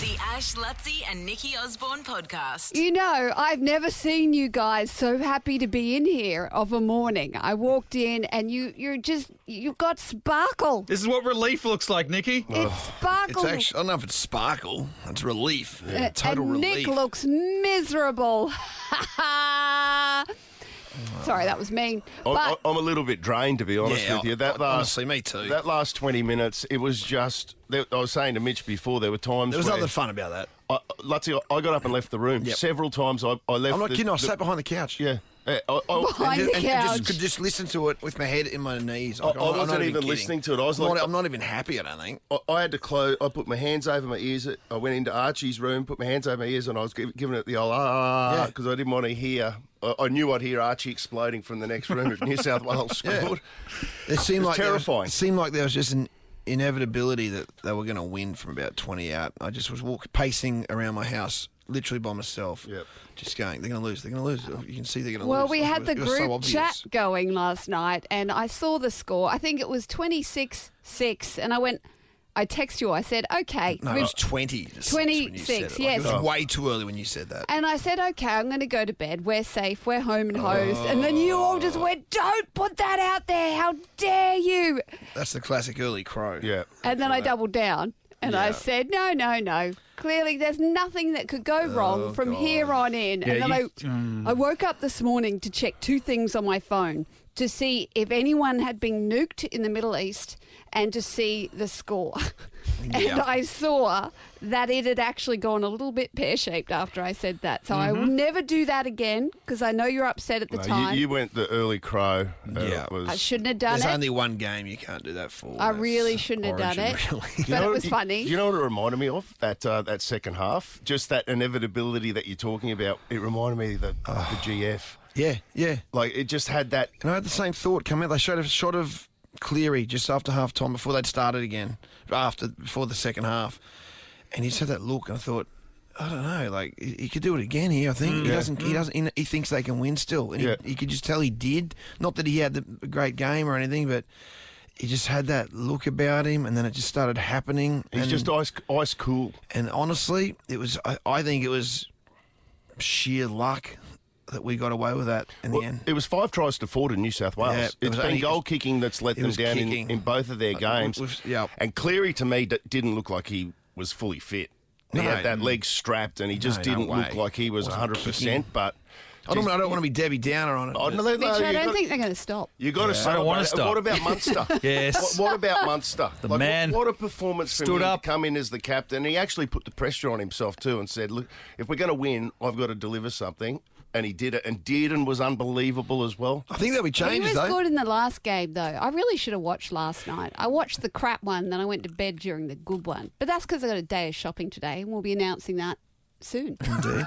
The Ash, Lutzi and Nikki Osborne podcast. You know, I've never seen you guys so happy to be in here of a morning. I walked in and you've got sparkle. This is what relief looks like, Nikki. It's sparkle. It's actually, I don't know if it's sparkle. It's relief. Yeah. Total and relief. Nick looks miserable. Sorry, that was mean. But I'm a little bit drained, to be honest with you. Honestly, me too. That last 20 minutes, it was just... I was saying to Mitch before, there were times There was where... nothing fun about that. Lutzi, I got up and left the room. Yep. Several times I left... I'm not kidding. I sat behind the couch. Yeah. Behind the couch. Could just listen to it with my head in my knees. I wasn't even listening to it. I was like... I'm not even happy, I don't think. I had to close... I put my hands over my ears. I went into Archie's room, put my hands over my ears, and I was giving it the old because I didn't want to hear... I knew I'd hear Archie exploding from the next room if New South Wales scored. It seemed like terrifying. It seemed like there was just an inevitability that they were going to win from about 20 out. I just was pacing around my house, literally by myself, just going, they're going to lose, they're going to lose. You can see they're going to lose. Well, we had the It was so group obvious. chat going last night, and I saw the score. I think it was 26-6, and I text you. I said, okay. No, it was 20. 26, yes. It was way too early when you said that. And I said, okay, I'm going to go to bed. We're safe. We're home and hosed. And then you all just went, don't put that out there. How dare you? That's the classic early crow. Yeah. And then I doubled down. And I said, no. Clearly, there's nothing that could go wrong from here on in. Yeah, and then I woke up this morning to check two things on my phone, to see if anyone had been nuked in the Middle East and to see the score. And I saw that it had actually gone a little bit pear-shaped after I said that. So I will never do that again because I know you're upset at the time. You went the early crow. Yeah. I shouldn't have done There's it. only one game you can't do that for. I That's really shouldn't have done Origin, it. really. But it was funny. You know what it reminded me of? That second half? Just that inevitability that you're talking about. It reminded me of the GF. Yeah. Like, it just had that... And I had the same thought come out. They showed a shot of Cleary just after half time before they'd started again, before the second half. And he just had that look, and I thought, I don't know, like he could do it again here. I think he thinks they can win still, and he could just tell he did. Not that he had a great game or anything, but he just had that look about him, and then it just started happening. He's just ice cool. And honestly, it was. I think it was sheer luck that we got away with that in the end. It was 5 tries to 4 to New South Wales. Yeah, it's been goal kicking that's let them down in both of their games. And Cleary, to me, didn't look like he was fully fit. He had that leg strapped, and he just didn't look like he was 100%. But I don't want to be Debbie Downer on it. Mitch, I don't think they're going to stop. You got to I don't want to stop. What about Munster? Yes. What about Munster? The man What a performance from stood him up. to come in as the captain. He actually put the pressure on himself too, and said, "Look, if we're going to win, I've got to deliver something." And he did it, and was unbelievable as well. I think there'll be He changes, was though. good in the last game, though. I really should have watched last night. I watched the crap one, then I went to bed during the good one. But that's because I got a day of shopping today, and we'll be announcing that soon. Indeed.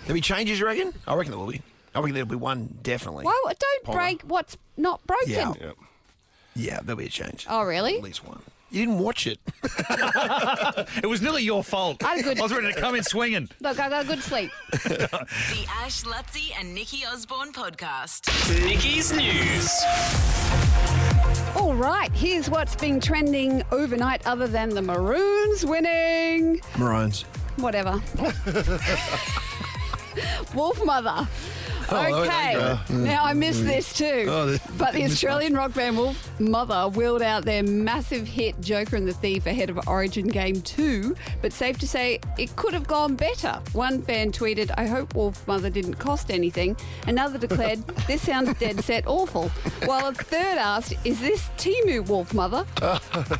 There'll be changes, you reckon? I reckon there will be. I reckon there'll be one, definitely. Well, don't break what's not broken. Yeah. Yep. Yeah, there'll be a change. Oh, really? At least one. You didn't watch it. It was nearly your fault. I had a good- I was ready to come in swinging. Look, I got a good sleep. The Ash, Lutzi and Nikki Osborne podcast. Nikki's News. All right, here's what's been trending overnight other than the Maroons winning. Maroons. Whatever. Wolf Mother. Oh, Okay, now I missed this too. But the Australian rock band Wolf Mother wheeled out their massive hit Joker and the Thief ahead of Origin Game 2, but safe to say it could have gone better. One fan tweeted, "I hope Wolf Mother didn't cost anything." Another declared, "This sounds dead set awful." While a third asked, "Is this Timu Wolf Mother?"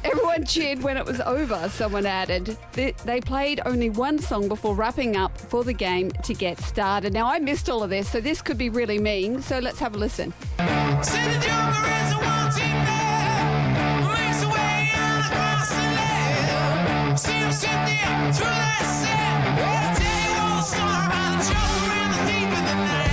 Everyone cheered when it was over, someone added. They played only one song before wrapping up for the game to get started. Now, I missed all of this, so this could be really mean, so let's have a listen. Say the Joker is a wanting man, makes a way out across the land. See him sit there through that set. I'll tell you all the story about the Joker and the thief in the night.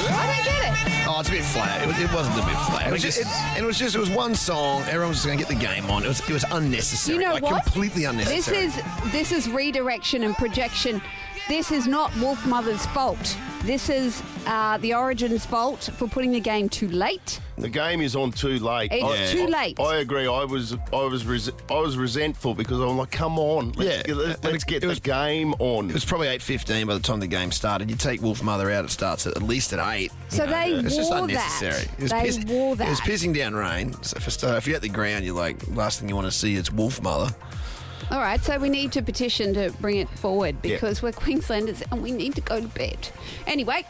I don't get it. Oh, it's a bit flat. It wasn't a bit flat. It was one song. Everyone was just going to get the game on. It was unnecessary. You know what? Completely unnecessary. This is redirection and projection. This is not Wolf Mother's fault. This is the Origin's fault for putting the game too late. The game is on too late. It's too late. I agree. I was resentful because I'm like, come on, let's get the game on. It was probably 8:15 by the time the game started. You take Wolf Mother out, it starts at least at 8. So they It's just wore unnecessary. that. They wore that. It was pissing down rain. So if you're at the ground, you're like, last thing you want to see is Wolf Mother. All right, so we need to petition to bring it forward because we're Queenslanders and we need to go to bed. Anyway.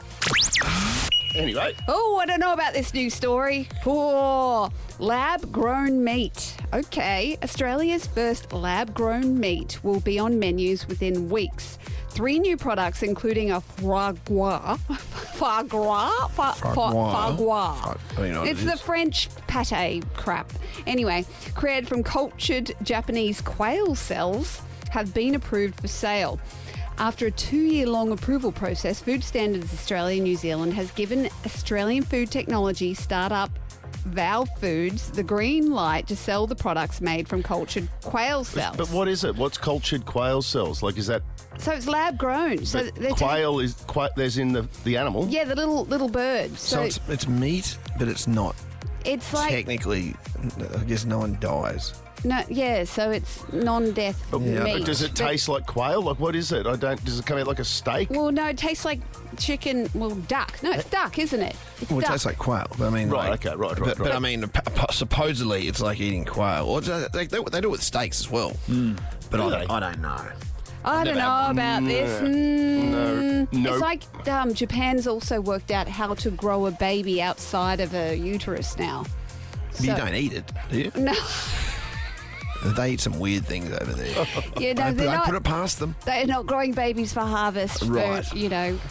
Oh, I don't know about this new story. Oh, lab-grown meat. Okay, Australia's first lab-grown meat will be on menus within weeks. 3 new products, including a foie gras. I don't know what It's it the is. French pate crap. Anyway, created from cultured Japanese quail cells, have been approved for sale. After a 2-year-long approval process, Food Standards Australia New Zealand has given Australian food technology startup Valve Foods the green light to sell the products made from cultured quail cells. But what is it? What's cultured quail cells? Like, is that So it's lab grown. So they're quail is there's in the animal? yeah, the little birds. So it's meat, but it's not. It's like Technically, I guess no one dies. no, yeah. So it's non-death Yeah, meat. Does it taste like quail? Like, what is it? Does it come out like a steak? Well, no, it tastes like chicken. Well, duck. No, it's duck, isn't it? It's Well, it duck. tastes like quail. But I mean, Right, like, okay, right. But I mean, supposedly it's like eating quail. Or they do it with steaks as well. But Really? I don't know. I don't Never know had about this. No. It's like Japan's also worked out how to grow a baby outside of a uterus now. But you don't eat it, do you? No, They eat some weird things over there. yeah, no, Don't they're put not. it past them. They're not growing babies for harvest. Right. For,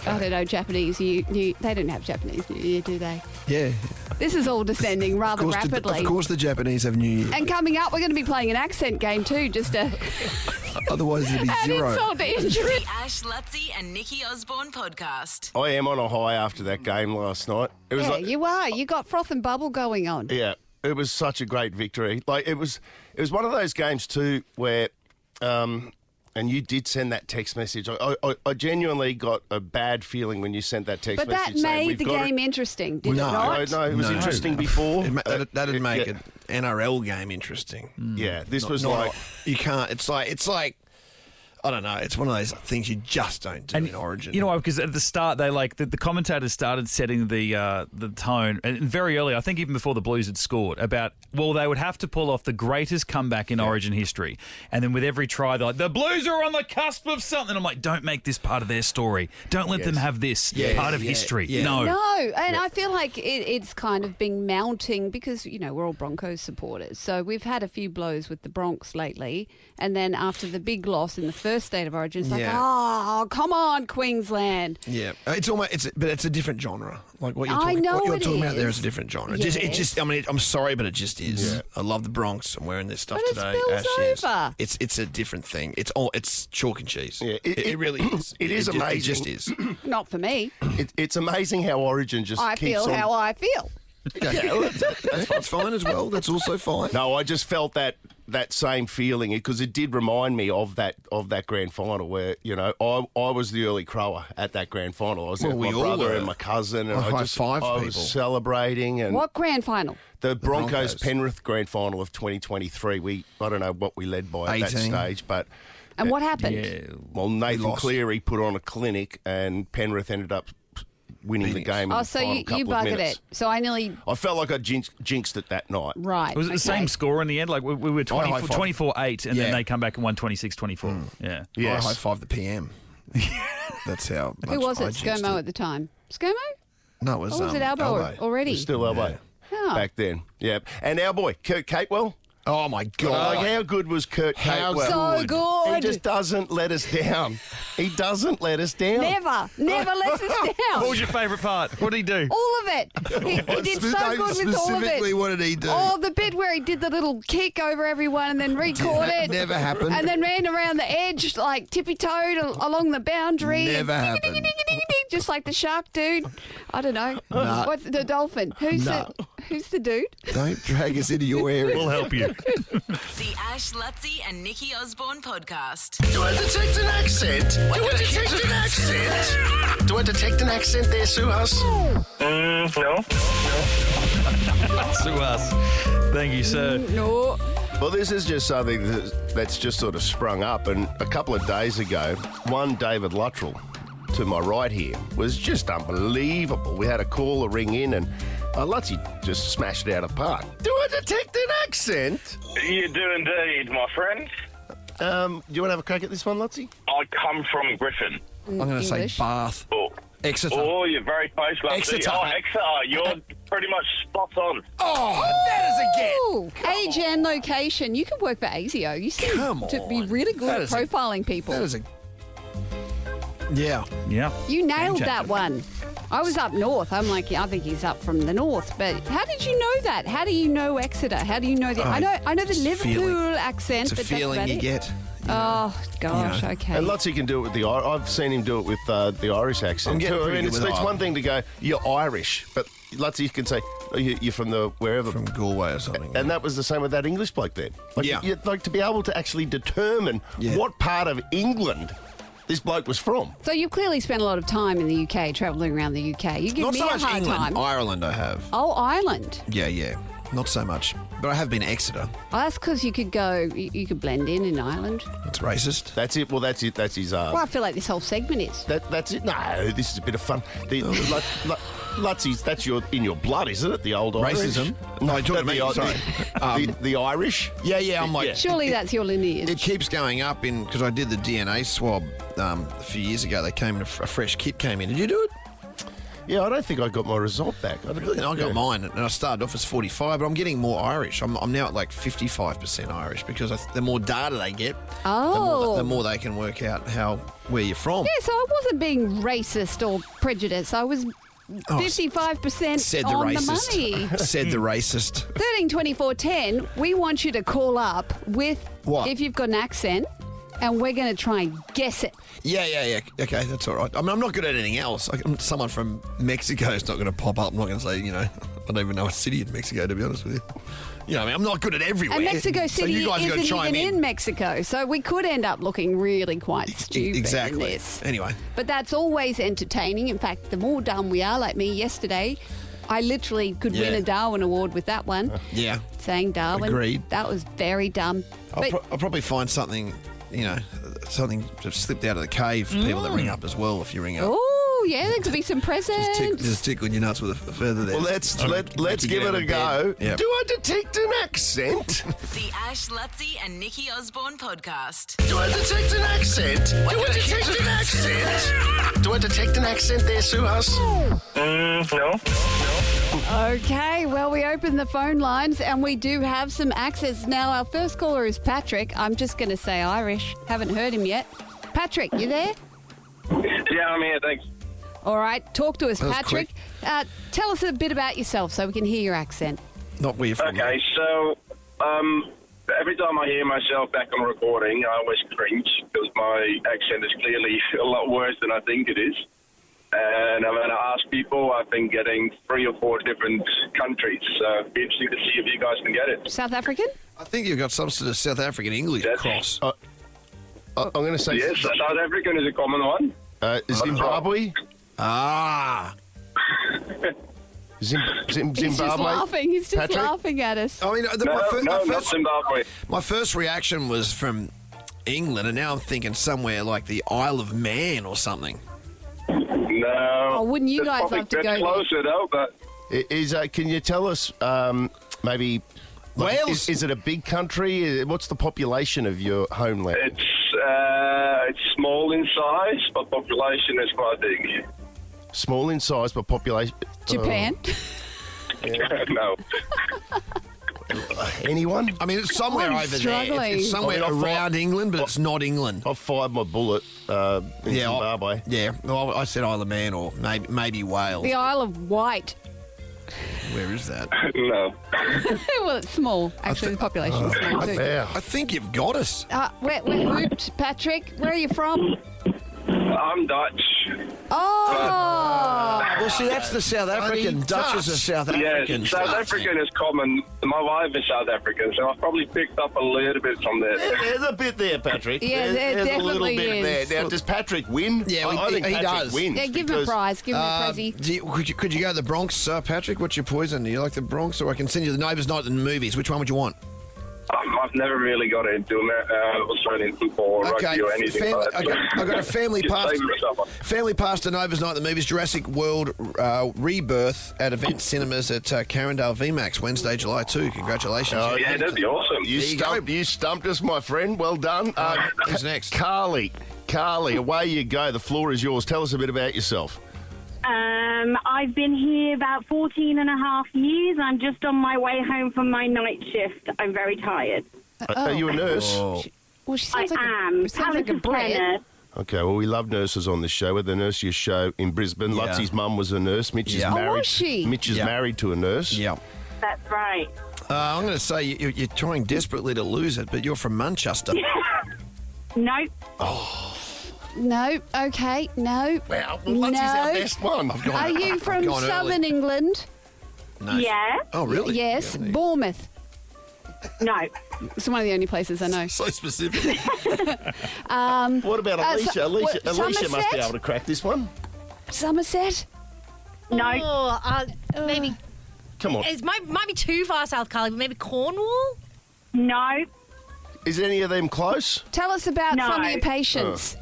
I don't know, Japanese. They don't have Japanese New Year, do they? Yeah. This is all descending rather rapidly. Of course the Japanese have New Year. And coming up, we're going to be playing an accent game too, just to Otherwise it'd be add zero. insult to injury. The Ash, Lutzi and Nikki Osborne podcast. I am on a high after that game last night. It was Yeah, like, you are. You got froth and bubble going on. yeah, it was such a great victory. Like it was one of those games too where, and you did send that text message. I genuinely got a bad feeling when you sent that text But that message. saying, made the "We've got game interesting, did No. it not? No, it was interesting before. That'd make yeah. an NRL game interesting. Yeah, this Not- was not like. you can't. It's like I don't know. It's one of those things you just don't do in Origin. You know why? Because at the start, they the commentators started setting the tone, and very early, I think even before the Blues had scored, about, well, they would have to pull off the greatest comeback in Origin history. And then with every try, they're like, the Blues are on the cusp of something. I'm like, don't make this part of their story. Don't let them have this part of history. yeah. No. No, and I feel like it's kind of been mounting because, we're all Broncos supporters. So we've had a few blows with the Bronx lately. And then after the big loss in the first State of Origin, it's like, Yeah. oh, come on, Queensland. Yeah, but it's a different genre. Like what you're I talking, know what you're it talking about there is. is a different genre. Yes. I mean, I'm sorry, but it just is. Yeah. I love the Bronx. I'm wearing this stuff But it today. spills Yes. over. It's a different thing. It's chalk and cheese. Yeah, it really is. it is amazing. It just is. Not for me. It's amazing how Origin just I keeps feel on. how I feel. Yeah, well, that's fine as well. That's also fine. No, I just felt that same feeling because it did remind me of that grand final where I was the early crower at that grand final. I was there with we my all brother were. and my cousin, and I I high-fived was people. celebrating. And What grand final? the Broncos Broncos. Penrith grand final of 2023. I don't know what we led by at that 18. stage, but And what happened? Yeah. well, Nathan lost. Cleary put on a clinic, and Penrith ended up winning the game. Oh, in the so final you couple of buggered minutes. it. So I nearly... I felt like I jinxed it that night. Right. Was it the okay. same score in the end? Like we were high-fived. 24-8, and then Yeah. they come back and won 26-24. Yeah. Yes. I high five the PM. That's how. Who was I it? jinxed ScoMo at the time? ScoMo? Oh, No, it was. Or was it Albo already? It was still Elbow Oh. back then. Yeah. And our boy, Kurt Capewell. Oh my God! Like, how good was Kurt How Capewell? So He good. just doesn't let us down. He doesn't let us down. Never lets us What down. was your favourite part? What did he do? All of it. He did so good with all of Specifically, it. what did he do? Oh, the bit where he did the little kick over everyone and then recaught That it. never happened. And then ran around the edge, like tippy-toed along the boundary. Never and happened. ding-a-ding-a-ding-a-ding, just like the shark dude. I don't know. Nah. What's the dolphin? Who's the dude? Don't drag us into your area. We'll help you. The Ash, Lutzi and Nikki Osborne podcast. Do I detect an accent? Do I detect an accent? Do I detect an accent there, Suhas? No. To us. Thank you, sir. No. Well, this is just something that's just sort of sprung up. And a couple of days ago, one David Luttrell to my right here was just unbelievable. We had a caller ring in and Lutzi just smashed it out of the park. Do I detect an accent? You do indeed, my friend. Do you want to have a crack at this one, Lutzi? I come from Griffin. I'm going to say English. Bath. Oh. Exeter. Oh, you're very close, Lutzi. Exeter. Oh, Exeter. You're pretty much spot on. Oh, that is a get. Ooh, age and location. You can work for ASIO. You seem Come to be on. really good That at is a- profiling people. That is a... Yeah. Yeah. You nailed Game that changer. one. I was up north. I'm like, yeah, I think he's up from the north. But how did you know that? How do you know Exeter? How do you know the? I know the it's a Liverpool feeling. accent. It's a but that's feeling about you it. get. Oh gosh, You know. okay. And Lutzi can do it with the I've seen him do it with the Irish accent. I'm getting too. I pretty mean, good it's with one Ireland. thing to go, you're Irish, but Lutzi can say, oh, you're from the wherever. From Galway or something. And that was the same with that English bloke there. Like, Yeah. You'd like to be able to actually determine Yeah. what part of England this bloke was from. So you've clearly spent a lot of time in the UK, travelling around the UK. You give Not me so a much hard England. time. Ireland I have. Oh, Ireland. Yeah. Not so much. But I have been Exeter. Well, that's because you could go. You could blend in Ireland. It's racist. That's it. Well, that's it. That's his. Well, I feel like this whole segment is. That's it. No, this is a bit of fun. Lutzi's, that's in your blood, isn't it? The old Racism? Irish? No, you're talking the, about me, sorry. the Irish? Yeah, I'm like... Surely that's your lineage. It keeps going up because I did the DNA swab a few years ago. They came in, a fresh kit came in. Did you do it? Yeah, I don't think I got my result back. I got mine, and I started off as 45, but I'm getting more Irish. I'm now at like 55% Irish because the more data they get, Oh. the more they can work out where you're from. Yeah, so I wasn't being racist or prejudiced. I was 55% Said the on racist. the money. Said the racist. 132410, we want you to call up with What? if you've got an accent, and we're going to try and guess it. Yeah. Okay, that's all right. I mean, I'm not good at anything else. Someone from Mexico is not going to pop up. I'm not going to say, I don't even know a city in Mexico, to be honest with you. I mean, I'm not good at everywhere. And Mexico So City you guys gotta isn't chime even in Mexico, so we could end up looking really quite stupid Exactly. in this. Anyway. But that's always entertaining. In fact, the more dumb we are, like me yesterday, I literally could win Yeah. a Darwin Award with that one. Yeah. Saying Darwin. Agreed. That was very dumb. But I'll probably find something, something that slipped out of the cave for people that ring up as well if you ring up. oh, yeah, there could be some presents. Just tickling your nuts with a feather there. Well, let's to give get it out a of go. bed. Yep. Do I detect an accent? The Ash, Lutzi and Nikki Osborne podcast. Do I detect an accent? Do I detect an accent? Do I detect an accent there, Suhas? No. Okay, well, we opened the phone lines and we do have some accents. Now, our first caller is Patrick. I'm just going to say Irish. Haven't heard him yet. Patrick, you there? Yeah, I'm here, thanks. All right, talk to us, was Patrick. Tell us a bit about yourself so we can hear your accent. Not where you're from. Okay, so every time I hear myself back on recording, I always cringe because my accent is clearly a lot worse than I think it is. And I'm going to ask people, I've been getting 3 or 4 different countries, so it'd be interesting to see if you guys can get it. South African? I think you've got some sort of South African English Yes. cross. I'm going to say Yes, South African is a common one. Zimbabwe. Ah. He's just Zimbabwe. laughing. He's just Patrick? laughing at us. I mean, Not Zimbabwe. my first reaction was from England, and now I'm thinking somewhere like the Isle of Man or something. No. Oh, wouldn't you It's guys probably have to a bit go there? closer, though, but... Can you tell us maybe... Wales? Is it a big country? What's the population of your homeland? It's small in size, but population is quite big. Small in size, but population... Japan? No. Anyone? I mean, it's somewhere I'm over there. struggling. It's somewhere I mean, around England, but it's not England. I've fired my bullet in Zimbabwe. Well, I said Isle of Man or maybe Wales. The Isle of Wight. Where is that? No. Well, it's small. Actually, the population's small too. Yeah. I think you've got us. We're hooped, Patrick. Where are you from? I'm Dutch. Oh. Well, see, that's the South African. Dutchess are South African. Yes, South African is common. My wife is South African, so I've probably picked up a little bit from there. There's a bit there, Patrick. Yeah, there there's a little definitely bit is. there. Now, does Patrick win? Yeah, I think he Patrick does. wins. Yeah, give him a because- prize. Give him a prezzy. Could you go to the Bronx, Patrick? What's your poison? Do you like the Bronx, or I can send you the Neighbours Night and the movies? Which one would you want? I've never really got into Australian football or rugby or anything like that. I got a family Just pass. saving myself. Family pass to Neighbours Night the movies. Jurassic World Rebirth at Event Cinemas at Carindale VMAX Wednesday, July 2. Congratulations. Oh, Yeah, that'd be awesome. You stumped us, my friend. Well done. Who's next? Carly, away you go. The floor is yours. Tell us a bit about yourself. I've been here about 14 and a half years. I'm just on my way home from my night shift. I'm very tired. Are you a nurse? Oh. Well, she sounds I am. sounds like a Palliative Brit. care nurse. Okay, well, we love nurses on this show. We're the nursiest show in Brisbane. Yeah. Lutzie's mum was a nurse. Mitch is Yeah. Oh, married. was she? Mitch is Yeah. married to a nurse. Yeah. That's right. I'm going to say you're trying desperately to lose it, but you're from Manchester. Nope. No. Okay. No. Wow, well, Lutzie's our No. best one. Are you from gone early. Southern England? No. Yeah. Oh, really? Yes. Yeah, Bournemouth. No. It's one of the only places I know. so specific. What about Alicia? Alicia must be Somerset? able to crack this one. Somerset. No. Maybe Come on. it might be too far south, Carly, but maybe Cornwall? No. Is any of them close? Tell us about No. some of your patients.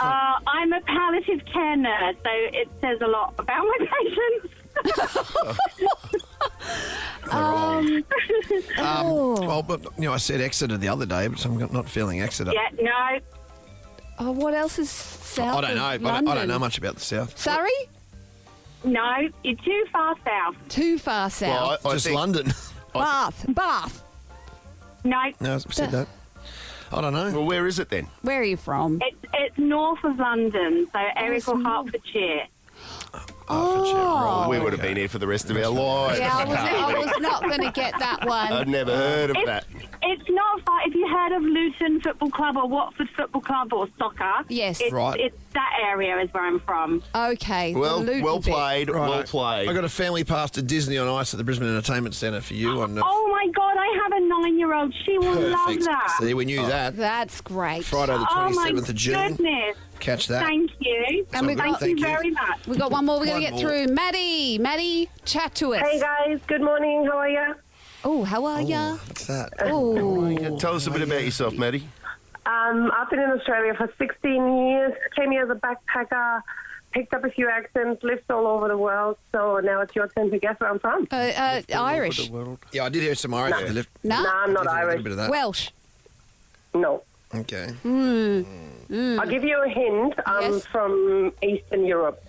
I'm a palliative care nurse, so it says a lot about my patients. Well, but I said Exeter the other day, but I'm not feeling Exeter. Yeah, no. Oh, what else is south I don't know. of I London? don't know much about the south. Surrey? No, you're too far south. Too far south. I Just think- London. Bath. No, No, I said that. I don't know. Well, where is it then? Where are you from? it's north of London, so area called Hertfordshire. Oh. We would have been here for the rest of our lives. Yeah, I was not going to get that one. I've never heard of that. It's not far. If you heard of Luton Football Club or Watford Football Club or soccer, Yes. Right. It's that area is where I'm from. Okay. the Well, Luton well bit. played. Well Right. played. I got a family pass to Disney on Ice at the Brisbane Entertainment Centre for you. On Oh my God, I have a 9-year-old. She will love perfect. that. See, we knew that. That's great. Friday the Oh my 27th of June. goodness. Catch that. Thank you. And we've got- Thank you Thank you. very much. We've got one more we're going One to get more. through. Maddie, chat to us. Hey guys, good morning. How are you? Oh, how are ya? What's that? Oh. Tell us a bit about yourself, Maddie. I've been in Australia for 16 years. Came here as a backpacker, picked up a few accents, lived all over the world. So now it's your turn to guess where I'm from. Irish. Yeah, I did hear some Irish. No. No? Nah, I'm not A Irish. little bit of that. Welsh. No. Okay. I'll give you a hint. I'm Yes. from Eastern Europe.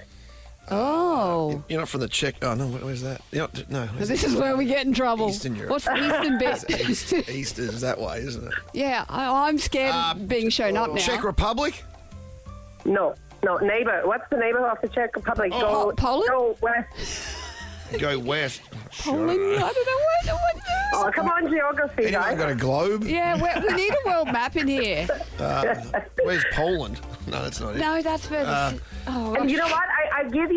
Oh. You're not from the Czech. Oh, no, where's that? No. This is where we get in trouble. Eastern Europe. What's the eastern bit? East is that way, isn't it? Yeah, I'm scared of being shown up now. Czech Republic? No. Neighbour. What's the neighbour of the Czech Republic? Poland? Go west. Go west. Poland? I don't know what. Oh, come on, geography, Anyone guys. got a globe? Yeah, we need a world map in here. Where's Poland? No, that's not it. No, that's further. And you know what? I give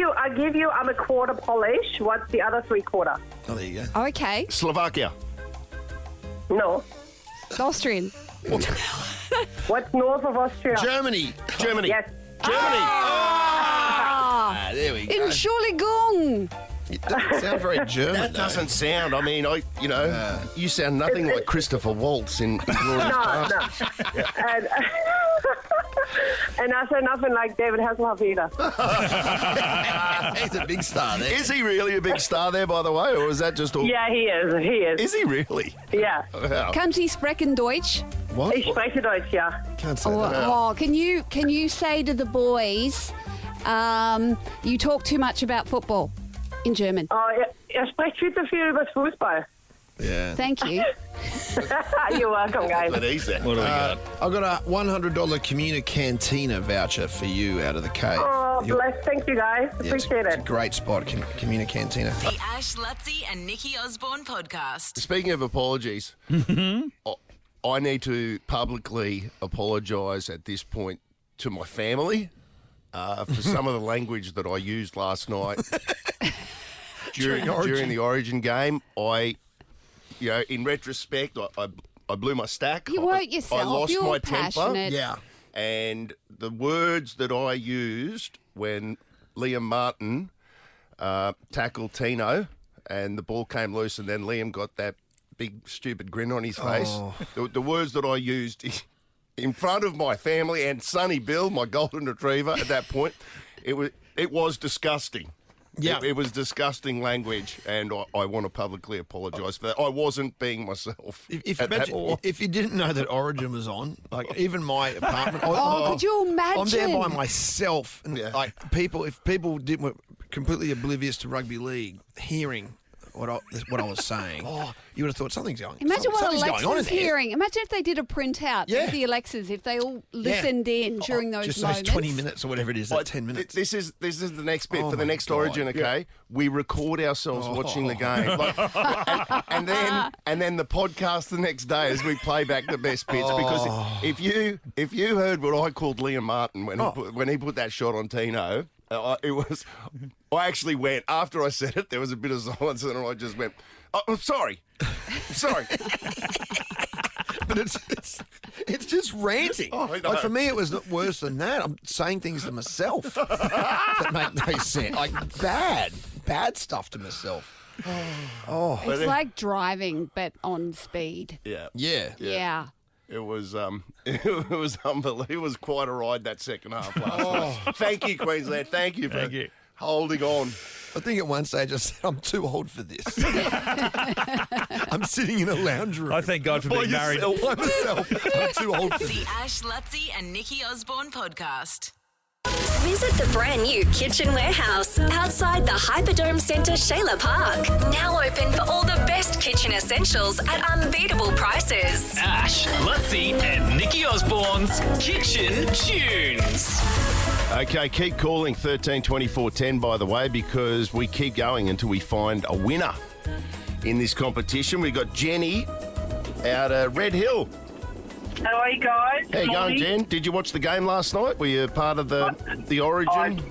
you. I'm a quarter Polish. What's the other 3/4? Oh, there you go. Okay, Slovakia. No. it's Austrian. What's north of Austria? Germany. Yes. Germany. Ah, there we go. Entschuldigung. It doesn't sound very German. That though. doesn't sound. I mean, you sound nothing like Christopher Waltz in Glorious No. Past. And I say nothing like David Hasselhoff either. He's a big star there. Is he really a big star there, by the way, or is that just all? Yeah, he is. Is he really? Yeah. Wow. Kann Sie sprechen Deutsch? What? Ich spreche Deutsch, ja. Can't say Oh, that. can you say to the boys, you talk too much about football in German? Oh, spricht viel zu viel über Fußball. Yeah. Thank you. You're welcome, guys. But easy. What do we got? I've got a $100 Commuter Cantina voucher for you out of the cave. Oh, You're- bless. Thank you, guys. Yeah, Appreciate it's a it. great spot, Commuter Cantina. The Ash, Lutzi and Nikki Osborne podcast. Speaking of apologies, I need to publicly apologise at this point to my family for some of the language that I used last night during the Origin game. In retrospect, I blew my stack. You weren't yourself. I lost you my were temper. passionate. Yeah. And the words that I used when Liam Martin tackled Tino and the ball came loose and then Liam got that big stupid grin on his face. The words that I used in front of my family and Sonny Bill, my golden retriever, at that point, it was disgusting. Yeah. It was disgusting language, and I want to publicly apologise for that. I wasn't being myself. If you didn't know that Origin was on, like even my apartment, could you imagine? I'm there by myself, and Yeah. like if people were completely oblivious to rugby league, hearing what I was saying, you would have thought something's going. Imagine what something's going on in Alexa's there. hearing. Imagine if they did a printout Yeah. of the Alexas, if they all listened in during those just moments. those 20 minutes or whatever it is, that 10 minutes. This is the next bit Oh for the my next God. Origin. Okay, we record ourselves watching the game, and then the podcast the next day as we play back the best bits. Because if you heard what I called Liam Martin when he put that shot on Tino, it was. I actually went after I said it. There was a bit of silence, and I just went, "Oh, I'm sorry." But it's just ranting. I know. Like for me, it was worse than that. I'm saying things to myself that make no sense. Like bad stuff to myself. It's like driving, but on speed. Yeah. Yeah. It was unbelievable. It was quite a ride that second half last night. Thank you, Queensland. Thank you for holding on. I think at one stage I said, I'm too old for this. I'm sitting in a lounge room. I thank God for being married. By myself. I'm too old for The this. Ash, Lutzi and Nikki Osborne podcast. Visit the brand new Kitchen Warehouse outside the Hyperdome Centre, Shayla Park. Now open for all the best kitchen essentials at unbeatable prices. Ash, Lutzi and Nikki Osborne's Kitchen Tunes. Okay, keep calling 13 24 10, by the way, because we keep going until we find a winner in this competition. We've got Jenny out of Red Hill. How are you guys? How you going, Jen? Did you watch the game last night? Were you part of the Origin?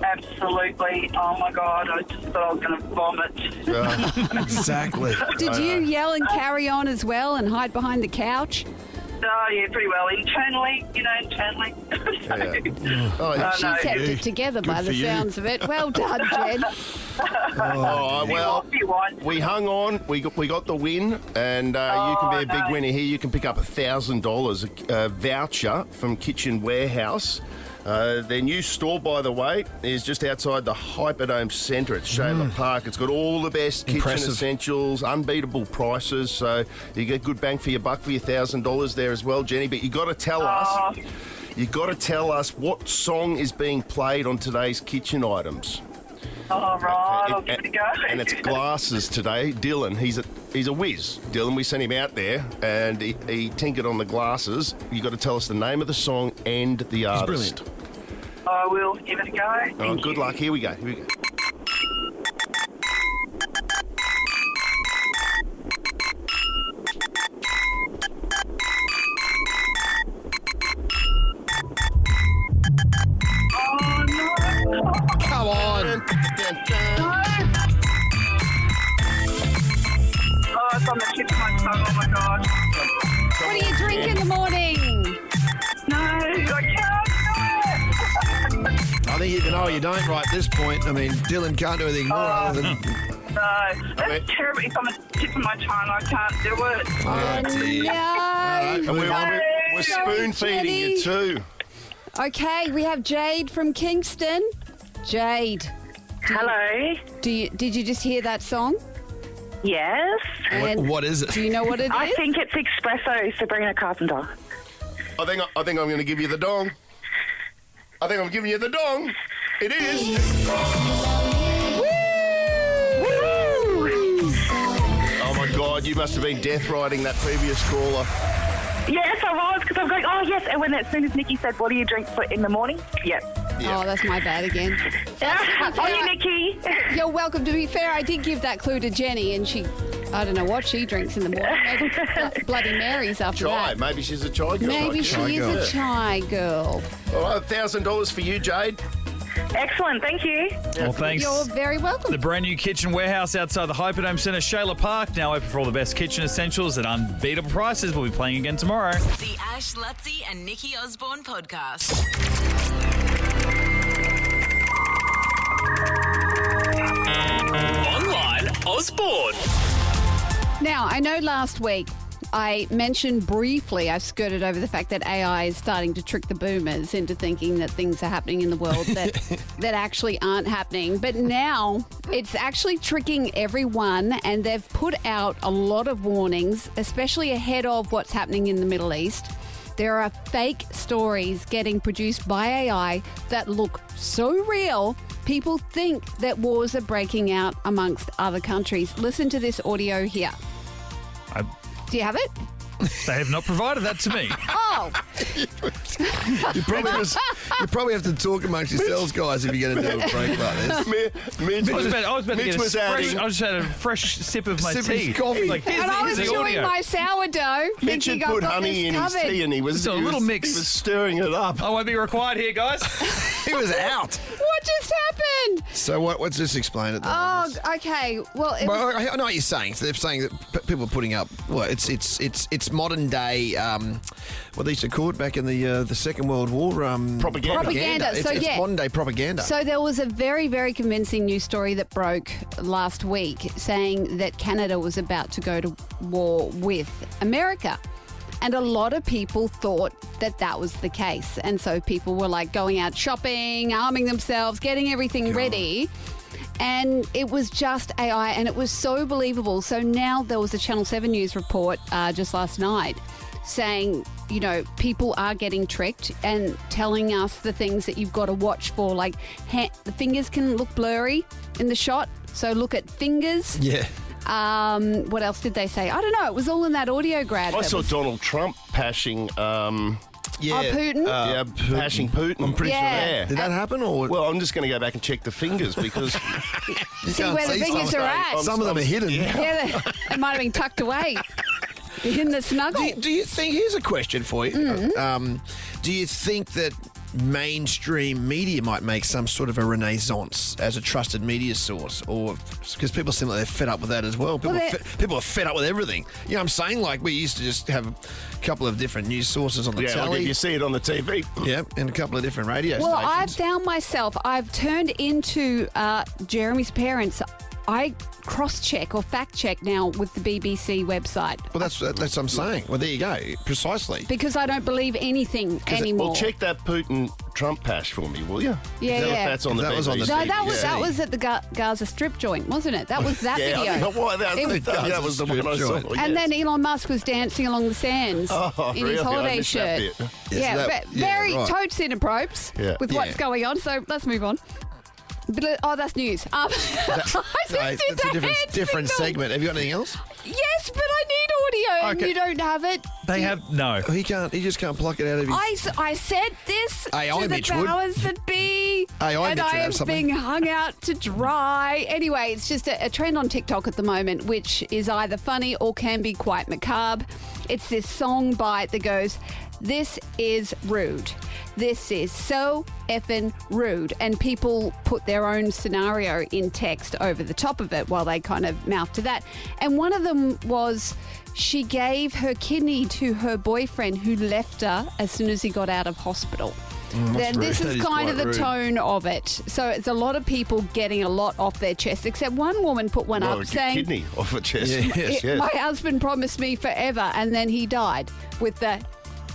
Absolutely. Oh my God, I just thought I was going to vomit. Exactly. Did you yell and carry on as well and hide behind the couch? Oh, yeah, pretty well. Internally. She kept it together by the sounds of it. Well done, Jen. Well, we hung on. We got the win, and you can be a big winner here. You can pick up $1,000 voucher from Kitchen Warehouse. Their new store, by the way, is just outside the Hyperdome Centre at Shayla Park. It's got all the best kitchen essentials, unbeatable prices, so you get good bang for your buck for your $1,000 there as well, Jenny. But you got to tell us, what song is being played on today's kitchen items. All right, I'll give it a go. And it's glasses today. Dylan, he's a whiz. Dylan, we sent him out there, and he tinkered on the glasses. You got to tell us the name of the song and the artist. Brilliant. I will give it a go. Oh, good luck. Here we go. Come on. Oh, it's on the tip of my tongue. Oh my God. What do you drink in the morning? No, I can't do it. I think you don't right at this point. I mean, Dylan can't do anything more other than... No, that's terrible. It's on the tip of my tongue. I can't do it. No. We're spoon feeding you too. Okay, we have Jade from Kingston. Jade. Hello. Did you just hear that song? Yes. And What is it? do you know what it is? I think it's Espresso, Sabrina Carpenter. I think I'm going to give you the dong. I think I'm giving you the dong. It is. Oh my God! You must have been death riding that previous caller. Yes, I was, because I'm going, oh, yes. And as soon as Nikki said, what do you drink in the morning? Yes. Oh, that's my bad again. Oh, you, Nikki. You're welcome. To be fair, I did give that clue to Jenny, and she I don't know what she drinks in the morning. Maybe Bloody Marys after Chai. that. Maybe she's a chai girl. Maybe like she you. is a chai girl. All right, $1,000 for you, Jade. Excellent, thank you. Well, thanks. You're very welcome. The brand new kitchen warehouse outside the Hyperdome Centre, Shayla Park, now open for all the best kitchen essentials at unbeatable prices. We'll be playing again tomorrow. The Ash, Lutzi and Nikki Osborne podcast. Online Osborne. Now, I know last week I mentioned briefly, I skirted over the fact that AI is starting to trick the boomers into thinking that things are happening in the world that actually aren't happening. But now it's actually tricking everyone, and they've put out a lot of warnings, especially ahead of what's happening in the Middle East. There are fake stories getting produced by AI that look so real, people think that wars are breaking out amongst other countries. Listen to this audio here. Do you have it? They have not provided that to me. Oh! You probably have to talk amongst yourselves, guys, if you're going to do a break like this. Mitch I was about to get I just had a fresh sip of my Sip tea. his coffee. Like, And I was here's the chewing audio. my sourdough, Mitch thinking had I've put got honey this in his covered. tea and he was Just a little mix. He was stirring it up. I won't be required here, guys. He was out. What just happened? So what's this explain it? Oh, okay. Well, it was, Well, I know what you're saying. So they're saying that people are putting up. Well, it's modern day. What they used to call it back in the Second World War. Propaganda. Propaganda. So, It's yeah. modern day propaganda. So there was a very, very convincing news story that broke last week saying that Canada was about to go to war with America. And a lot of people thought that that was the case. And so people were like going out shopping, arming themselves, getting everything ready. And it was just AI, and it was so believable. So now there was a Channel 7 News report just last night saying, you know, people are getting tricked and telling us the things that you've got to watch for. Like the fingers can look blurry in the shot. So look at fingers. yeah. What else did they say? I don't know. It was all in that audio grab. I that saw was- Donald Trump pashing. Yeah. Putin? Pashing Putin. I'm pretty Yeah. sure. Yeah. Did that happen or? Well, I'm just going to go back and check the fingers because you See can't where the see fingers some. are at. Some of them are hidden. Yeah, they might have been tucked away in the snuggle. Do you think? Here's a question for you. Do you think that mainstream media might make some sort of a renaissance as a trusted media source, or because people seem like they're fed up with that as well? People, people are fed up with everything. You know what I'm saying? Like we used to just have a couple of different news sources on the like telly. if you see it on the TV. Yeah, and a couple of different radio Well, I've stations. found myself, I've turned into Jeremy's parents. I cross-check or fact-check now with the BBC website Well, that's what I'm saying. Well, there you go. Precisely. because I don't believe anything anymore. Well, check that Putin Trump pash for me, will you? Yeah, If yeah. that's on the That was on the BBC. No, that was BBC. at the Gaza Strip joint, wasn't it? That was that Yeah, video. I don't know why It was- that was the one I saw. Strip And yes. then Elon Musk was dancing along the sands Oh, in really? his I holiday missed that shirt. bit. Yeah, that- very right. totes inappropriate Yeah. with what's going on. So let's move on. But, that's news. I just No, did that's the a different hand different signal. segment. Have you got anything else? Yes, but I need audio, and Okay. you don't have it. They have no. He can't. He just can't pluck it out of his. I said this AI to the Mitch would. powers that be, AI and Mitch would I have am something. being hung out to dry. Anyway, it's just a trend on TikTok at the moment, which is either funny or can be quite macabre. It's this song bite that goes, "This is rude. This is so effing rude." And people put their own scenario in text over the top of it while they kind of mouth to that. And one of them was she gave her kidney to her boyfriend who left her as soon as he got out of hospital. Then this rude. is That is kind of quite the rude. tone of it. So it's a lot of people getting a lot off their chest, except one woman put one Well, up a saying, kidney off a chest. Yes, yes. "My husband promised me forever and then he died," with the,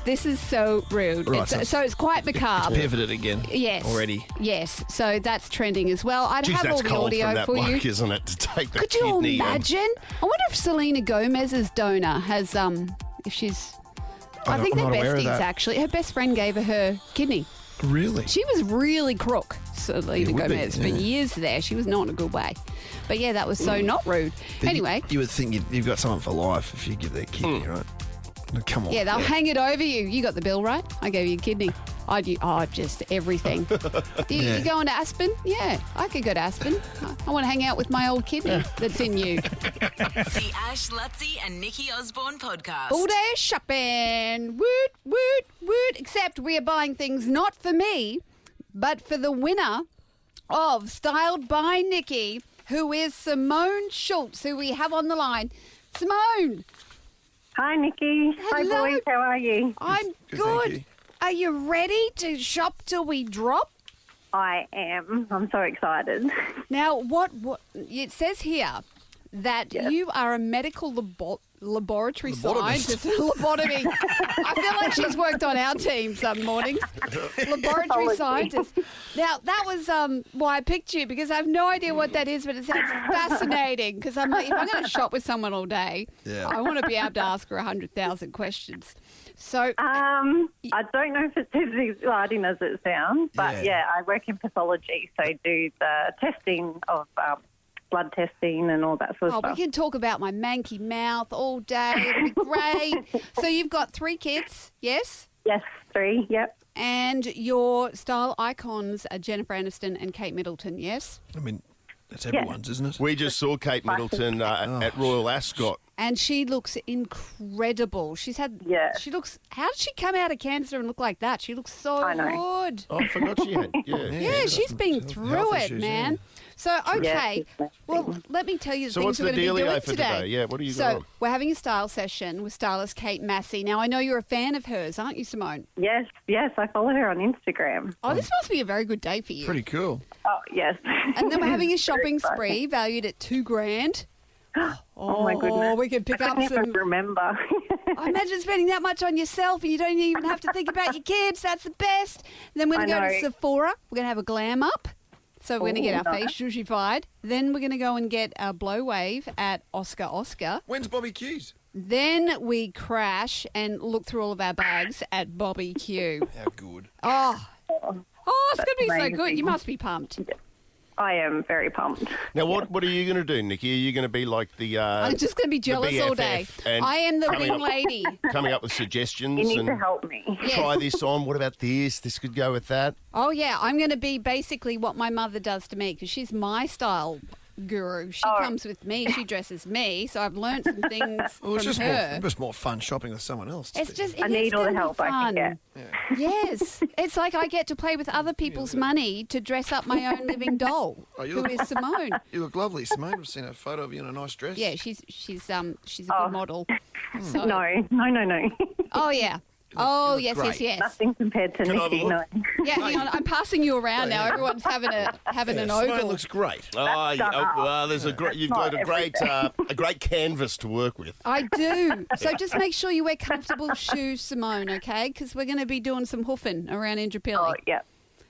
"This is so rude." Right, So it's quite macabre. Pivoted again. Yes. Already. Yes. So that's trending as well. I'd Geez, have all that's the cold audio from that for bloke, you. isn't it, to take the Could you kidney? imagine? I wonder if Selena Gomez's donor has, if she's, I think I'm they're not aware of besties that. actually. Her best friend gave her kidney. Really? She was really crook, Selena It would be, Gomez, for yeah. years there. She was not in a good way. But yeah, that was so not rude. Anyway, You would think you've got someone for life if you give their kidney, right? No, come on. yeah, they'll hang it over you. You got the bill, right? I gave you a kidney. Just everything. You going to Aspen? Yeah, I could go to Aspen. I want to hang out with my old kidney that's in you. The Ash, Lutzi and Nikki Osborne podcast. All day shopping. Woot, woot, woot. Except we are buying things not for me, but for the winner of Styled by Nikki, who is Simone Schultz, who we have on the line. Simone. Hi, Nikki. Hi, Hello. boys. How are you? I'm good. Are you ready to shop till we drop? I am. I'm so excited. Now, what it says here that you are a medical laboratory scientist. Lobotomy. I feel like she's worked on our team some mornings. Laboratory scientist. Now, that was why I picked you, because I have no idea what that is, but it sounds fascinating, because I'm like, if I'm going to shop with someone all day, I want to be able to ask her 100,000 questions. So, I don't know if it's as exciting as it sounds, but I work in pathology, so I do the testing of blood testing and all that sort of stuff. We can talk about my manky mouth all day. It'll be great. So you've got 3 kids, yes? Yes, 3, yep. And your style icons are Jennifer Aniston and Kate Middleton, yes? I mean, that's everyone's, isn't it? We just saw Kate Middleton at Royal Ascot. And she looks incredible. She looks, how did she come out of cancer and look like that? She looks so good. Oh, I forgot she had, Yeah, she's been through it, man. So, okay, well, let me tell you the So things what's we're the going to be doing dealio for today. today? Yeah, what are you So, doing? we're having a style session with stylist Kate Massey. Now, I know you're a fan of hers, aren't you, Simone? Yes, I follow her on Instagram. Oh, this must be a very good day for you. Pretty cool. Oh, yes. And then we're having a shopping spree valued at $2,000. Oh, my goodness. We could pick I up can't some. even remember. I imagine spending that much on yourself and you don't even have to think about your kids. That's the best. And then we're going to go to Sephora. We're going to have a glam up. So we're going to get our face zhuzhified. Then we're going to go and get a blow wave at Oscar. When's Bobby Q's? Then we crash and look through all of our bags at Bobby Q. How good. Oh, it's going to be amazing. so good. You must be pumped. I am very pumped. Now, what are you going to do, Nikki? Are you going to be like the I'm just going to be jealous all day. and I am the coming wing up- lady. coming up with suggestions? You need and to help me. Try this on. What about this? This could go with that. Oh, yeah. I'm going to be basically what my mother does to me, because she's my style guru. She comes with me. She dresses me. So I've learned some things Well, it's from just her. more, just more fun shopping with someone else. It's just I need all the help I can get. Yes. It's like I get to play with other people's money to dress up my own living doll, who is Simone. You look lovely, Simone. I've seen a photo of you in a nice dress. Yeah, she's a good model. So, No. oh, yeah. Oh, look yes, great. yes, yes. Nothing compared to Can I have a Nikki, look? no. Yeah, hang on. I'm passing you around now. Everyone's having an Simone ogle. looks great. There's a great. You've not got a great canvas to work with. I do. So just make sure you wear comfortable shoes, Simone, okay? Because we're going to be doing some hoofing around Indooroopilly. Oh, yeah.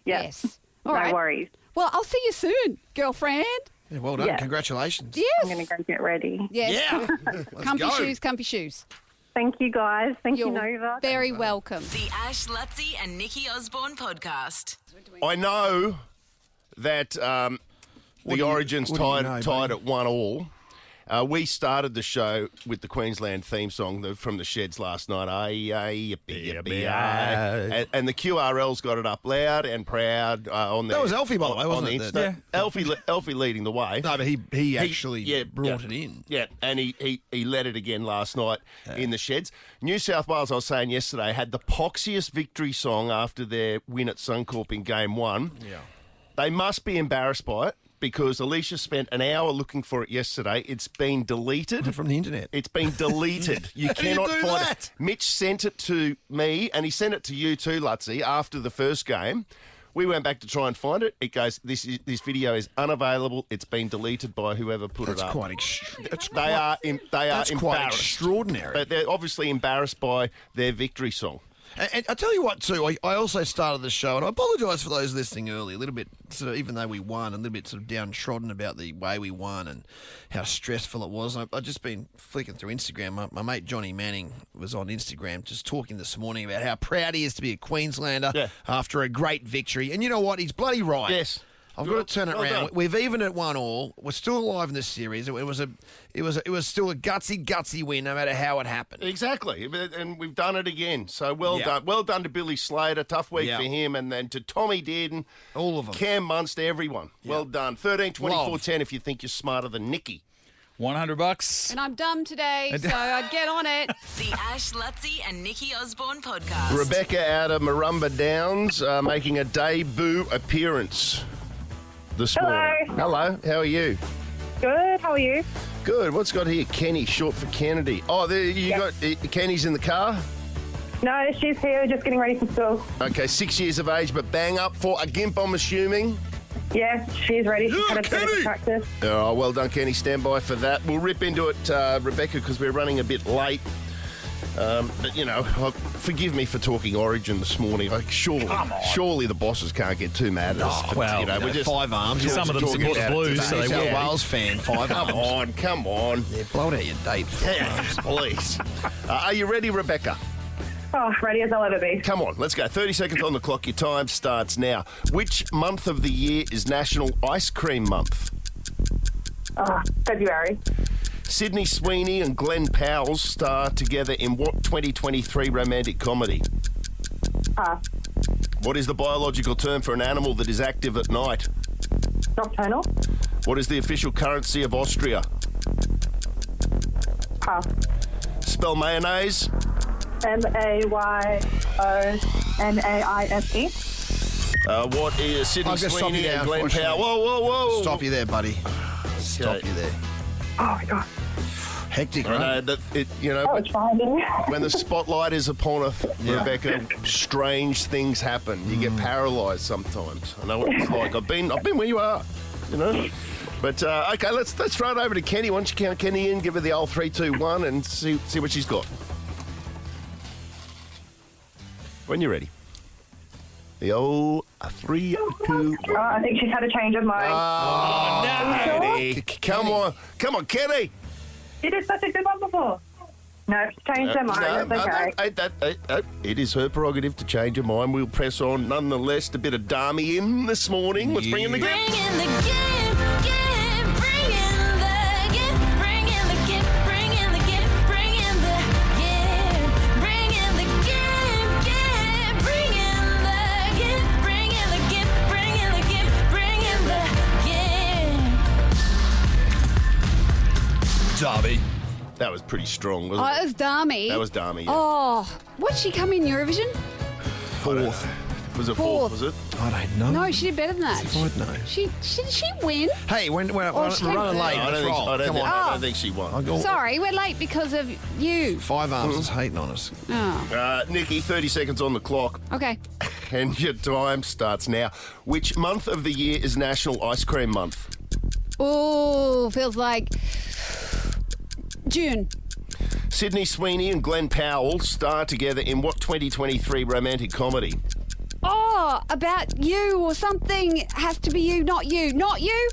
Yes. All No right. worries. Well, I'll see you soon, girlfriend. Yeah, well done. Yeah. Congratulations. Yes. I'm going to go get ready. Yes. Yeah. Let's Comfy go. shoes, comfy shoes. Thank you, guys. Thank you, You're Nova. very welcome. The Ash, Lutzi and Nikki Osborne podcast. I know that the Origins what do you know, tied buddy? at 1-1. We started the show with the Queensland theme song from the Sheds last night. And the QRL's got it up loud and proud on the. That was Alfie, by the way, wasn't on it? the That- Insta. Alfie leading the way. No, but he actually brought it in. Yeah, and he led it again last night in the Sheds. New South Wales, I was saying yesterday, had the poxiest victory song after their win at Suncorp in Game 1. Yeah. They must be embarrassed by it because Alicia spent an hour looking for it yesterday. It's been deleted. From the internet. It's been deleted. You How do you cannot do find that? it. Mitch sent it to me, and he sent it to you too, Lutzi, after the first game. We went back to try and find it. It goes, this That's video is unavailable. It's been deleted by whoever put it up. quite They are That's quite embarrassed. extraordinary. But they're obviously embarrassed by their victory song. And I tell you what, too, I also started the show, and I apologise for those listening early, a little bit, sort of, even though we won, a little bit sort of downtrodden about the way we won and how stressful it was. I've just been flicking through Instagram. My mate Johnny Manning was on Instagram just talking this morning about how proud he is to be a Queenslander after a great victory. And you know what? He's bloody right. Yes. I've got to turn it Well around. done. We've evened at 1-1. We're still alive in this series. It was still a gutsy win, no matter how it happened. Exactly, and we've done it again. So well Yeah. done. Well done to Billy Slater. Tough week Yeah. for him. And then to Tommy Dearden. All of them. Cam Munster, everyone. Well done. 13, 24, 10 if you think you're smarter than Nikki. $100. And I'm dumb today, so I'd get on it. The Ash, Lutzi and Nikki Osborne podcast. Rebecca out of Marumba Downs making a debut appearance this morning. Hello, how are you? Good, how are you? Good. What's got here? Kenny, short for Kennedy. Oh, there you got Kenny's in the car? No, she's here just getting ready for school. Okay, 6 years of age, but bang up for a gimp, I'm assuming. Yeah, she's ready. She's had a bit of practice. Oh, well done, Kenny. Stand by for that. We'll rip into it, Rebecca, because we're running a bit late. But, you know, forgive me for talking Origin this morning. Like, surely the bosses can't get too mad at us. well, we're just five arms. Some of them support the Blues, so they He's a will. Wales fan, five arms. Come on. Yeah, blow it out your date. Please. Are you ready, Rebecca? Oh, ready as I'll ever be. Come on, let's go. 30 seconds on the clock. Your time starts now. Which month of the year is National Ice Cream Month? February. Sydney Sweeney and Glenn Powell star together in what 2023 romantic comedy? What is the biological term for an animal that is active at night? Nocturnal. What is the official currency of Austria? Spell mayonnaise. Mayonaise. What is Sydney I'll just stop Sweeney you and there, Glenn Powell? Whoa. Stop you there, buddy. Stop you there. Oh, my God. Hectic, I right? know that it's fine. when the spotlight is upon us, Rebecca, strange things happen. You get paralysed sometimes. I know what it's like. I've been where you are, you know. But okay, let's throw it over to Kenny. Why don't you count Kenny in, give her the old 3, 2, 1, and see what she's got. When you're ready. The old 3, 2, 1. I think she's had a change of mind. Oh, no. Come on, Kenny. You did such a good one before. No, she's changed her mind. That's okay. It is her prerogative to change her mind. We'll press on nonetheless. A bit of Dami in this morning. Let's bring in the game. Bring in the gift, bring in the gift, bring in the gift, bring in the gift, bring in the gift, bring in the gift, bring in the gift, bring in the gift, bring in the gift, bring in the gift. Darby. That was pretty strong, Oh, wasn't that it? was Dami. That was Dami, yeah. Oh, what did she come in Eurovision? Fourth. Was it Fourth. was it? I don't know. No, she did better than that. I'd know. Did she win? Hey, when we're she running came late, I let's roll. Come on. I don't think she won. I'll go. Sorry, we're late because of you. Five arms is hating on us. Oh, Nikki, 30 seconds on the clock, okay. and your time starts now. Which month of the year is National Ice Cream Month? Oh, feels like June. Sydney Sweeney and Glenn Powell star together in what 2023 romantic comedy? Oh, about you or something. Has to be you, not you. Not you?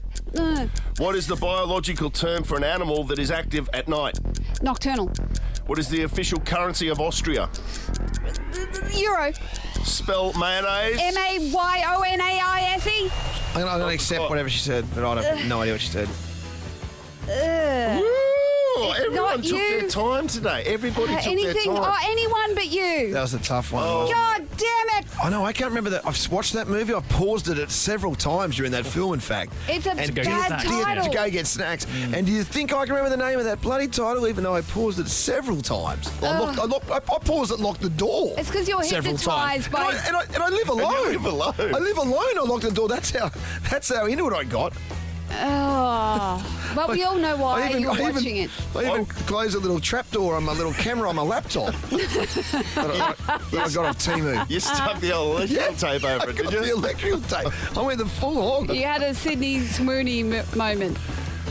What is the biological term for an animal that is active at night? Nocturnal. What is the official currency of Austria? Euro. Spell mayonnaise. Mayonaise. I'm going to accept whatever she said, but I have no idea what she said. Woo! Everyone not took you. their time today. Everybody took Anything? their time. Oh, anyone but you. That was a tough one. God damn it. I know, I can't remember that. I've watched that movie. I've paused it several times during that film, in fact. It's a and bad title. To go get snacks. And do you think I can remember the name of that bloody title, even though I paused it several times? I paused it and locked the door. It's because you're several hypnotised times. by... And I live alone. you live alone. I live alone. I locked the door. That's how into it I got. Oh, but we all know why you're watching it. I even closed a little trapdoor on my little camera on my laptop that I got off Temu. You stuck the old electrical tape over it, did you? The electrical tape. I went the full hog. You had a Sydney Swoony moment.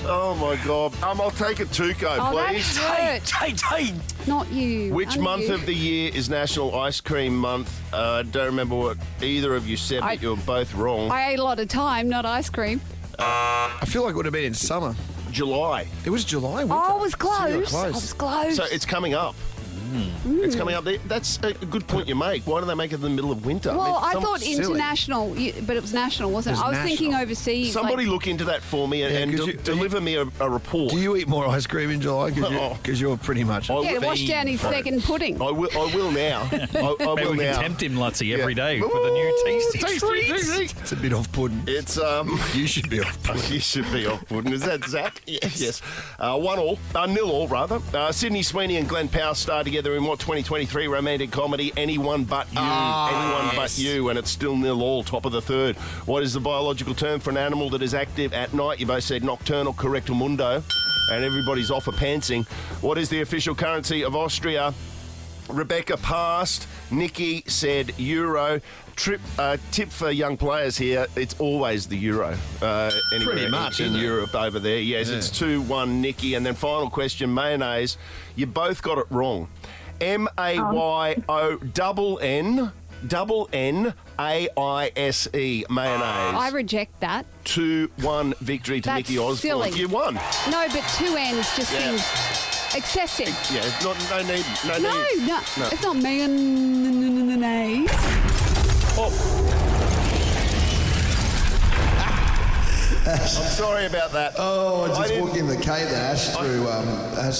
Oh my God. I'll take a Tuco, Oh, please. that hurt. Not you. Which only month you. of the year is National Ice Cream Month? I don't remember what either of you said, but you were both wrong. I ate a lot of time, not ice cream. I feel like it would have been in summer. July. It was July. Oh, I was close. close. I was close. So it's coming up. It's coming up there. That's a good point you make. Why do they make it in the middle of winter? Well, I thought silly. international, but it was national, wasn't it? It I was was thinking national. overseas. Somebody like, look into that for me and Yeah, 'cause deliver me a report. Do you eat more ice cream in July? Because you're pretty much... I yeah, will- wash down his second pudding. I will now. I Maybe will we can now. tempt him, Lutzy, every Yeah. day with a new tasty treat. It's a bit off-putting. It's You should be off-putting. You should be off, wouldn't? Is that Zach? Yes. 1-0, rather. Sydney Sweeney and Glenn Powell star together in what 2023 romantic comedy Anyone But You. Anyone But You, and it's still 0-0, top of the third. What is the biological term for an animal that is active at night? You both said nocturnal correctamundo, and everybody's off a pantsing. What is the official currency of Austria? Rebecca passed. Nikki said euro. Tip for young players here, it's always the euro. Anywhere Pretty much, in isn't it? Europe over there. Yes, Yeah. it's 2-1 Nikki. And then final question, mayonnaise. You both got it wrong. MAYONNAISE, mayonnaise. I reject that. 2-1 victory to That's Nikki Osborne. silly. You won. No, but 2 N's just Yeah. seems excessive. Yeah, no need. No, it's not mayonnaise. Oh. I'm sorry about that. Oh, I just didn't- walked in the cave that Ash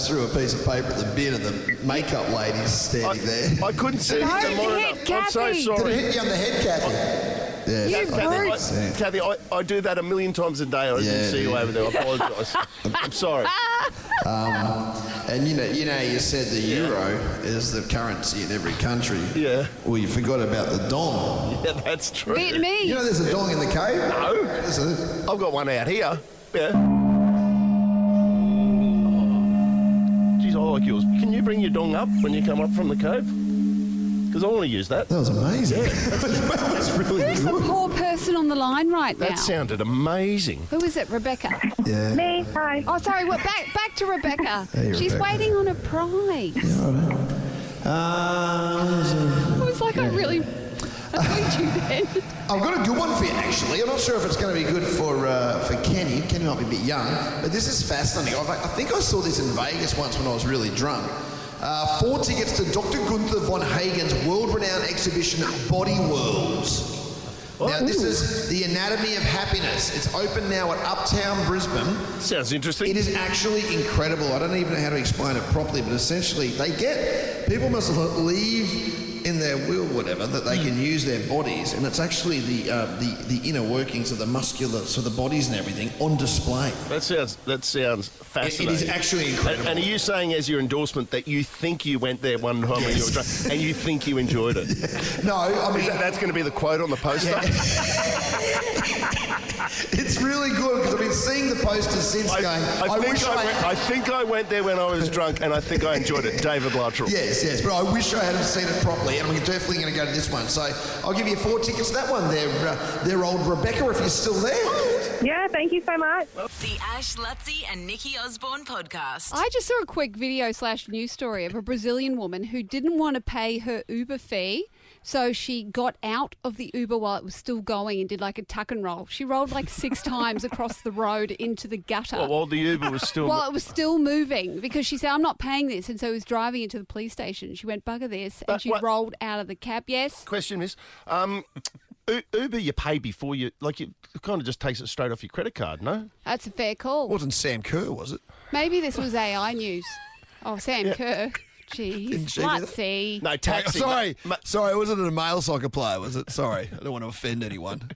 threw a piece of paper at the bin and the makeup lady's standing there. I couldn't see Don't the monitor. hit I'm so Kathy. Did it sorry. hit you on the head, Kathy? Yeah. You brute. Kathy, I do that a million times a day. I didn't see you over there. I apologise. I'm sorry. And you know, you said the euro is the currency in every country. Yeah. Well, you forgot about the dong. Yeah, that's true. Vietnamese. You know, there's a dong in the cave. No. There's a- I've got one out here. Yeah. Geez, I like yours. Can you bring your dong up when you come up from the cave? Because I want to use that. That was amazing. That was really Who's the good. poor person on the line right now? That sounded amazing. Who is it, Rebecca? Yeah. Me, hi. Oh, sorry. Well, back to Rebecca. Hey, She's Rebecca. waiting on a prize. I was like, I really annoyed you then. I've got a good one for you, actually. I'm not sure if it's going to be good for Kenny. Kenny might be a bit young, but this is fascinating. I think I saw this in Vegas once when I was really drunk. 4 tickets to Dr. Gunther von Hagen's world-renowned exhibition, Body Worlds. Now, this is the anatomy of happiness. It's open now at Uptown Brisbane. Sounds interesting. It is actually incredible. I don't even know how to explain it properly, but essentially people must leave in their will, whatever, that they can use their bodies, and it's actually the inner workings of the muscular, so the bodies and everything on display. That sounds fascinating. It is actually incredible. And are you saying as your endorsement that you think you went there one time when you were drunk and you think you enjoyed it? No, I mean That's going to be the quote on the poster? it's really good because I've been seeing the posters since going. I think I went there when I was drunk and I think I enjoyed it. David Luttrell. Yes, but I wish I had seen it properly, and I'm definitely going to go to this one. So I'll give you 4 tickets to that one. They're old Rebecca, if you're still there. Yeah, thank you so much. The Ash, Lutzy and Nikki Osborne podcast. I just saw a quick video/news story of a Brazilian woman who didn't want to pay her Uber fee. So she got out of the Uber while it was still going and did like a tuck and roll. She rolled like 6 times across the road into the gutter. Well, while the Uber was still... While it was still moving, because she said, I'm not paying this. And so he was driving into the police station. She went, bugger this. And she rolled out of the cab. Yes? Question is, Uber you pay before you... Like, it kind of just takes it straight off your credit card, no? That's a fair call. Wasn't Sam Kerr, was it? Maybe this was AI news. Oh, Sam Kerr. Jeez. Didn't she do that? Lutzy. No, taxi. Sorry, wasn't it a male soccer player, was it? Sorry, I don't want to offend anyone.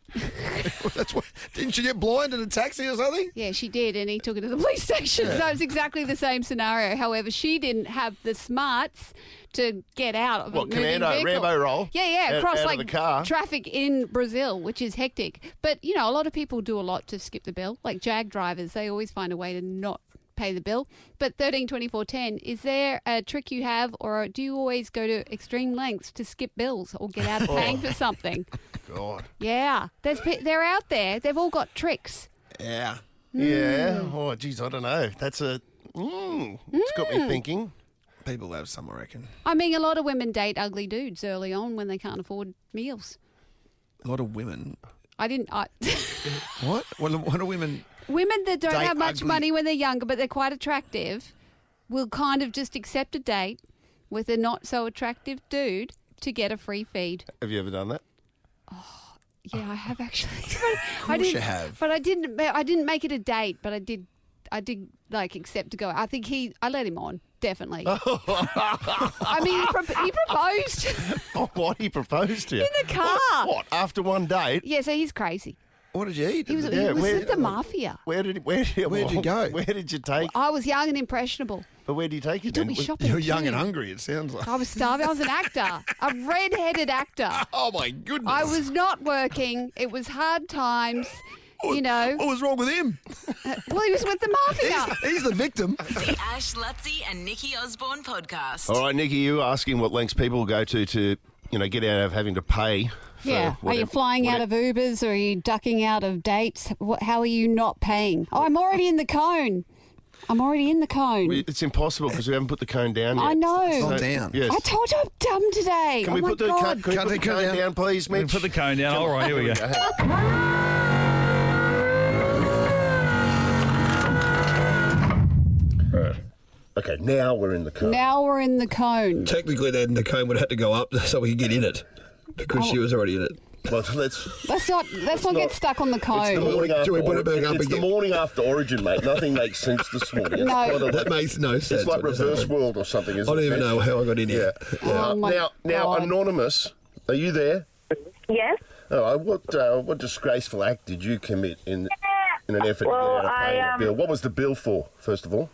That's what, didn't she get blind in a taxi or something? Yeah, she did, and he took her to the police station. So it's exactly the same scenario. However, she didn't have the smarts to get out of a moving Commando, vehicle. Rambo roll? Yeah, across out of like the car. traffic in Brazil, which is hectic. But, you know, a lot of people do a lot to skip the bill. Like Jag drivers, they always find a way to not pay the bill. But 13 24 10, is there a trick you have, or do you always go to extreme lengths to skip bills or get out of paying for something? God. Yeah, they're out there. They've all got tricks. Yeah. Yeah. Oh, geez, I don't know. That's a... It's got me thinking. People have some, I reckon. I mean, a lot of women date ugly dudes early on when they can't afford meals. A lot of women. What? What are women? Women that don't Date have much ugly- money when they're younger, but they're quite attractive, will kind of just accept a date, with a not so attractive dude to get a free feed. Have you ever done that? Yeah, I have actually. Of course you have. But I didn't make it a date, but I did like accept to go. I think I let him on, definitely. I mean, he proposed. Oh, what? He proposed to you? In the car. What? After one date? Yeah, so he's crazy. What did you eat? He was with the mafia. Where did you go? Where did you take? I was young and impressionable. But where did you take He it? took me shopping. You're young too. and hungry, it sounds like. I was starving. I was an actor, a red-headed actor. Oh, my goodness. I was not working. It was hard times. You know. What was wrong with him? Well, he was with the mafia. He's the victim. The Ash, Lutzi and Nikki Osborne podcast. All right, Nikki, you were asking what lengths people will go to get out of having to pay. Yeah. Are you flying out of Ubers or are you ducking out of dates? How are you not paying? Oh, I'm already in the cone. It's impossible because we haven't put the cone down yet. I know. It's not down. Yes. I told you I'm dumb today. Can we put the cone down, please, We Mitch? put the cone down. All right, here we go. Okay, now we're in the cone. Now we're in the cone. Technically, then the cone would have to go up so we could get in it because she was already in it. Well, let's not get stuck on the cone. Should we put it back up It's again? the morning after Origin, mate. Nothing makes sense this morning. That makes no sense. It's like Reverse World or something, isn't I it? don't even know how I got in here. Oh, my now, God. Anonymous, are you there? Yes. All right, what disgraceful act did you commit in an effort to get out of paying a bill? What was the bill for, first of all?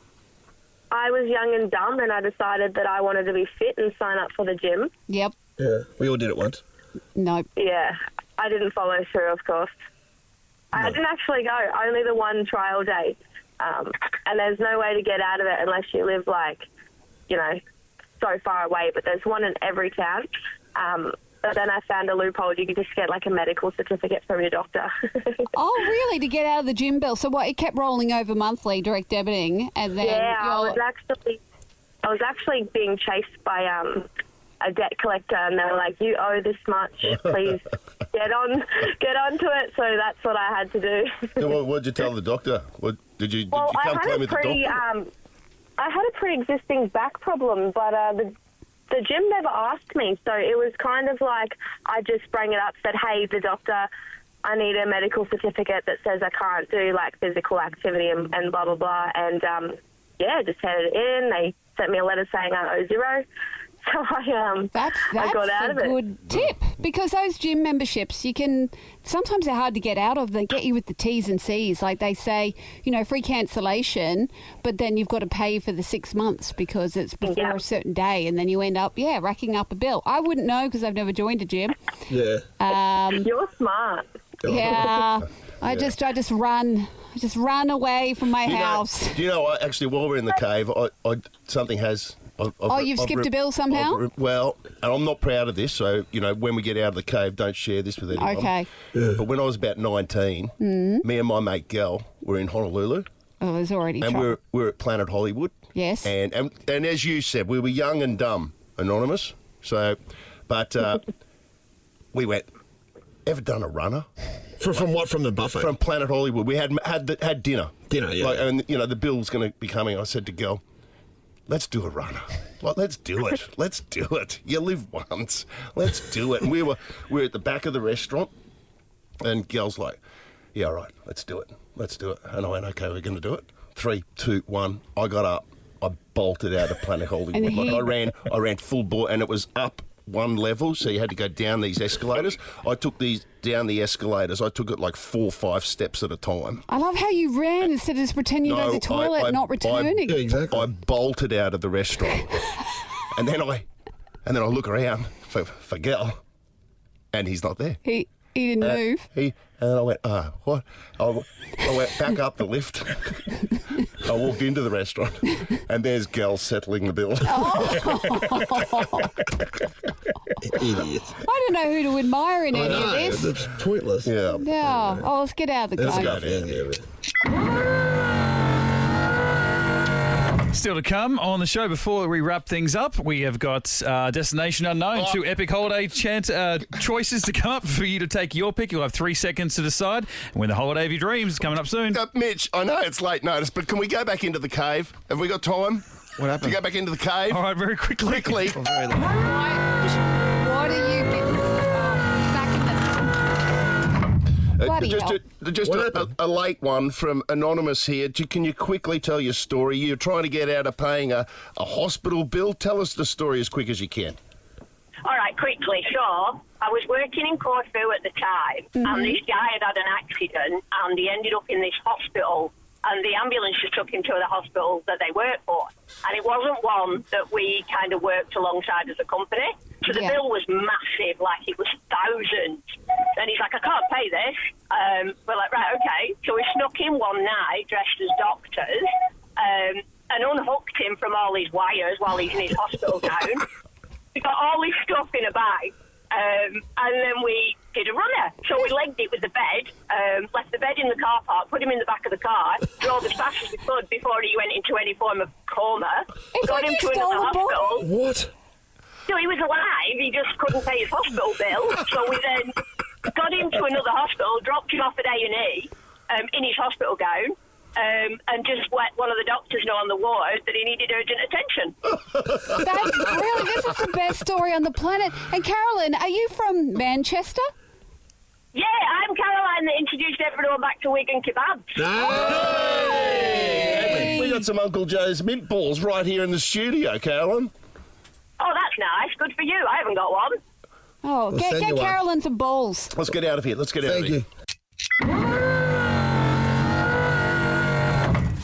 I was young and dumb, and I decided that I wanted to be fit and sign up for the gym. Yep. Yeah, we all did it once. No. Yeah, I didn't follow through, of course. I didn't actually go, only the one trial day. And there's no way to get out of it unless you live, so far away. But there's one in every town. But then I found a loophole. You could just get, a medical certificate from your doctor. Oh, really? To get out of the gym bill? So what? It kept rolling over monthly, direct debiting, and then I was actually being chased by a debt collector, and they were like, "You owe this much. Please get onto it." So that's what I had to do. So what did you tell the doctor? Did you come clean with the doctor? I had a pre-existing back problem, but the gym never asked me, so it was kind of like I just sprang it up, said, "Hey, the doctor, I need a medical certificate that says I can't do physical activity and blah blah blah," and just handed it in. They sent me a letter saying I owe zero. So I got out of it. That's a good tip, because those gym memberships, sometimes they're hard to get out of. They get you with the T's and C's. Like they say, free cancellation, but then you've got to pay for the 6 months because it's before a certain day, and then you end up, racking up a bill. I wouldn't know because I've never joined a gym. Yeah. You're smart. Yeah. I just run away from my house. Do you know, actually, while we're in the cave, something has... you've skipped a bill somehow? Well, and I'm not proud of this, so, when we get out of the cave, don't share this with anyone. Okay. But when I was about 19, me and my mate Gal were in Honolulu. Oh, there's already and trouble. we're at Planet Hollywood. Yes. And as you said, we were young and dumb, Anonymous. So, but we went, ever done a runner? From what? From the buffet? From Planet Hollywood. We had dinner. Dinner, yeah. And, the bill's going to be coming. I said to Gal, let's do a runner. Let's do it. Let's do it. You live once. Let's do it. And we were at the back of the restaurant, and Gal's like, yeah, all right, let's do it. Let's do it. And I went, okay, we're going to do it. 3, 2, 1. I got up. I bolted out of Planet Hollywood. I ran full bore, and it was up one level, so you had to go down these escalators. I took these down the escalators. I took it 4 or 5 steps at a time. I love how you ran instead of just pretending to go to the toilet, not returning. Yeah, exactly. I bolted out of the restaurant, and then I look around for Gal, and he's not there. He didn't move. And I went, what? I went back up the lift. I walked into the restaurant, and there's Gal settling the bill. Idiot. I don't know who to admire in any of this. It's pointless. Yeah. Yeah. Oh, let's get out of the Let's cave. go. Still to come on the show before we wrap things up, we have got Destination Unknown, 2 epic holiday choices to come up for you to take your pick. You'll have 3 seconds to decide. And win the holiday of your dreams is coming up soon. Mitch, I know it's late notice, but can we go back into the cave? Have we got time? What happened? To go back into the cave. All right, very quickly. Or very late? What are you getting? Back in the... Bloody hell. Just a late one from Anonymous here. Can you quickly tell your story? You're trying to get out of paying a hospital bill. Tell us the story as quick as you can. All right, quickly. So, I was working in Corfu at the time, and this guy had an accident, and he ended up in this hospital, and the ambulance just took him to the hospital that they work for. And it wasn't one that we kind of worked alongside as a company. So the bill was massive, like it was thousands. And he's like, I can't pay this. We're like, right, okay. So we snuck in one night, dressed as doctors, and unhooked him from all his wires while he's in his hospital gown. We got all his stuff in a bag, and then we did a runner. So we legged it with the bed, left the bed in the car park, put him in the back of the car, drove as fast as we could before he went into any form of coma, got him to another hospital. What? So he was alive, he just couldn't pay his hospital bill. So we then got him to another hospital, dropped him off at A&E in his hospital gown, and just let one of the doctors know on the ward that he needed urgent attention. That's really, this is the best story on the planet. And Carolyn, are you from Manchester? Yeah, I'm Caroline that introduced everyone back to Wigan kebabs. Hey! We got some Uncle Joe's mint balls right here in the studio, Carolyn. Oh, that's nice. Good for you. I haven't got one. Oh, get Carolyn some balls. Let's get out of here. Thank you.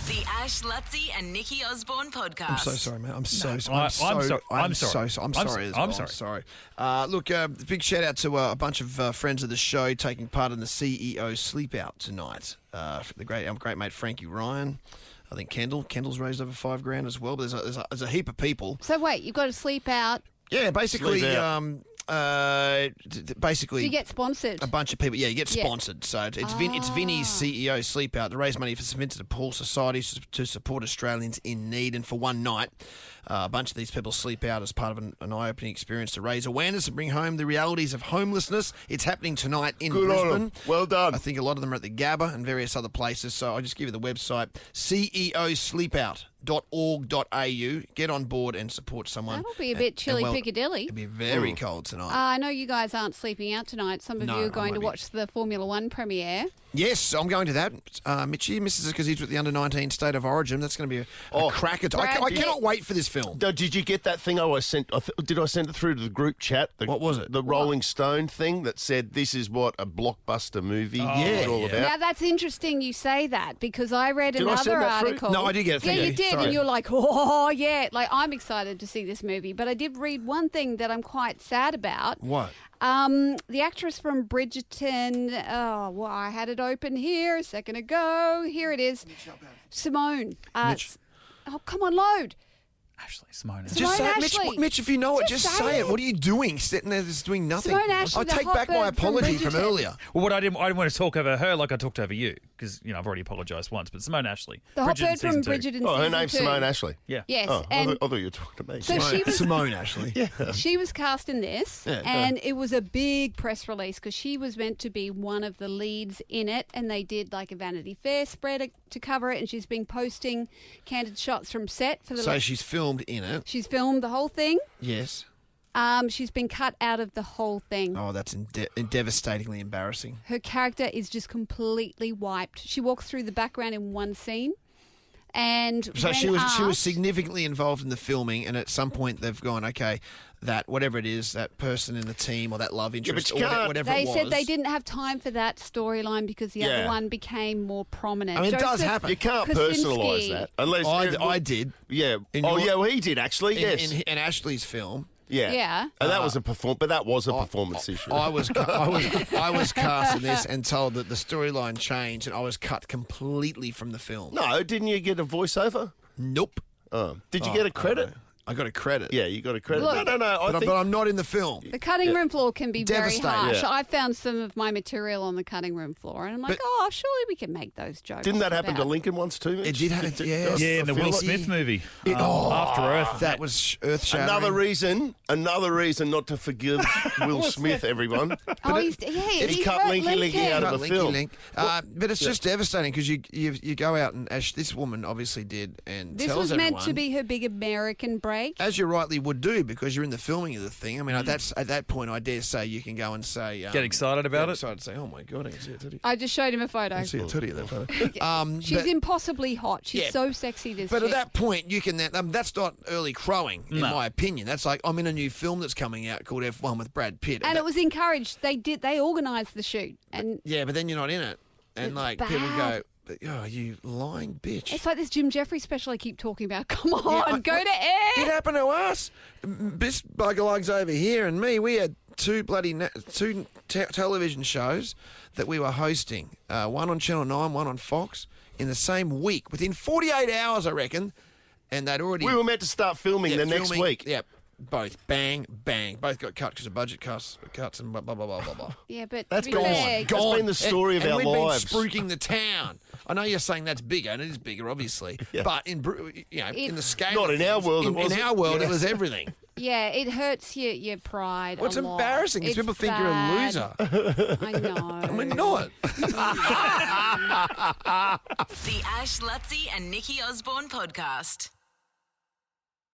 The Ash, Lutzi and Nikki Osborne podcast. I'm so sorry, man. I'm so sorry. I'm sorry. I'm sorry as well. I'm sorry. Look, big shout out to a bunch of friends of the show taking part in the CEO Sleep Out tonight. Our great mate Frankie Ryan. I think Kendall's raised over $5,000 as well. But there's a heap of people. So wait, you've got to sleep out. Yeah, basically. Do you get sponsored? A bunch of people. Yeah, you get sponsored. So it's Vinny's CEO Sleep Out to raise money for St Vincent de Paul Society to support Australians in need. And for one night, a bunch of these people sleep out as part of an eye-opening experience to raise awareness and bring home the realities of homelessness. It's happening tonight in Brisbane. Well done. I think a lot of them are at the Gabba and various other places. So I'll just give you the website, ceosleepout.org.au. Get on board and support someone. That'll be a bit chilly Piccadilly. It'll be very cold tonight. I know you guys aren't sleeping out tonight. Some of you are going to watch the Formula One premiere. Yes, I'm going to that. Mitchie misses it because he's with the under-19 State of Origin. That's going to be a cracker. I cannot wait for this film. Did you get that thing I sent? Did I send it through to the group chat? What was it? The Rolling Stone thing that said this is what a blockbuster movie is all about. Now, that's interesting you say that because I read another article. No, I did get it. Yeah, you did. Sorry. And you're like, oh, yeah. Like, I'm excited to see this movie. But I did read one thing that I'm quite sad about. What? The actress from Bridgerton, I had it open here a second ago. Here it is. Simone. Come on, load. Simone. Just say it, Mitch, if you know it, just say it. What are you doing? Sitting there just doing nothing. Simone Ashley, I'll take back my apology from earlier. Well, I didn't want to talk over her like I talked over you because I've already apologised once. But Simone Ashley, the hot bird from Bridgerton. Oh, her name's Simone Ashley. Yeah. Yes. Oh, and I thought you were talking to me. So Simone Ashley. Yeah. She was cast in this, and it was a big press release because she was meant to be one of the leads in it, and they did like a Vanity Fair spread to cover it, and she's been posting candid shots from set for the. So she's filmed in it. She's filmed the whole thing. Yes. She's been cut out of the whole thing. Oh, that's devastatingly embarrassing. Her character is just completely wiped. She walks through the background in one scene. And so she was significantly involved in the filming, and at some point they've gone, okay, that whatever it is, that person in the team or that love interest, or whatever it was. They said they didn't have time for that storyline because the other one became more prominent. I mean, it does happen. You can't personalise that unless I did. Yeah. Well, he did actually. Yes. In Ashley's film. Yeah. And that was a performance issue. I was cast in this and told that the storyline changed, and I was cut completely from the film. No, didn't you get a voiceover? Nope. Did you get a credit? I got a credit. Yeah, you got a credit. Look, no. But I'm not in the film. The cutting room floor can be very Devastating. harsh. Yeah. I found some of my material on the cutting room floor, and I'm like, surely we can make those jokes. Didn't that happen to about- Lincoln once too, Mitch? It did happen. Yeah, Yeah, in the Will Smith movie, After Earth. That was earth-shattering. Another reason not to forgive Will Smith, everyone. Oh, he cut hurt Linky out of the film. But it's just devastating because you go out and as this woman obviously did and This tells was meant everyone, to be her big American break. as you rightly would do because you're in the filming of the thing. I mean, at that point, I dare say you can go and say Get excited about it? Excited to say, oh my god, I can see a titty. I just showed him a photo. I can see a titty in that photo. She's impossibly hot. She's Yeah. so sexy. This But chick. at that point, you can. That's not early crowing, in my opinion. That's like I'm in a new film that's coming out called F1 with Brad Pitt, and it was encouraged. They organised the shoot, and yeah, but then you're not in it, and It's like people bad. go, "Oh, you lying bitch!" it's like this Jim Jeffries special I keep talking about. Come on, go to air. It happened to us. This bugger lugs over here and me. We had two television shows that we were hosting. One on Channel 9, one on Fox, in the same week, within 48 hours, I reckon. And they'd already. We were meant to start filming the next week. Yep. Both bang, bang. Both got cut because of budget cuts and blah, blah, blah, blah, blah, blah. Yeah, but That's to be fair, gone. That's been the story of and our we've lives. been spruiking the town. I know you're saying that's bigger, and it is bigger, obviously. Yeah. But in the scale, Not of in our things, world, it In wasn't. our world, Yeah. it was everything. Yeah, it hurts your pride. Well, it's a lot. embarrassing because It's people think bad. you're a loser. I know. And we're not. The Ash, Lutzi and Nikki Osborne podcast.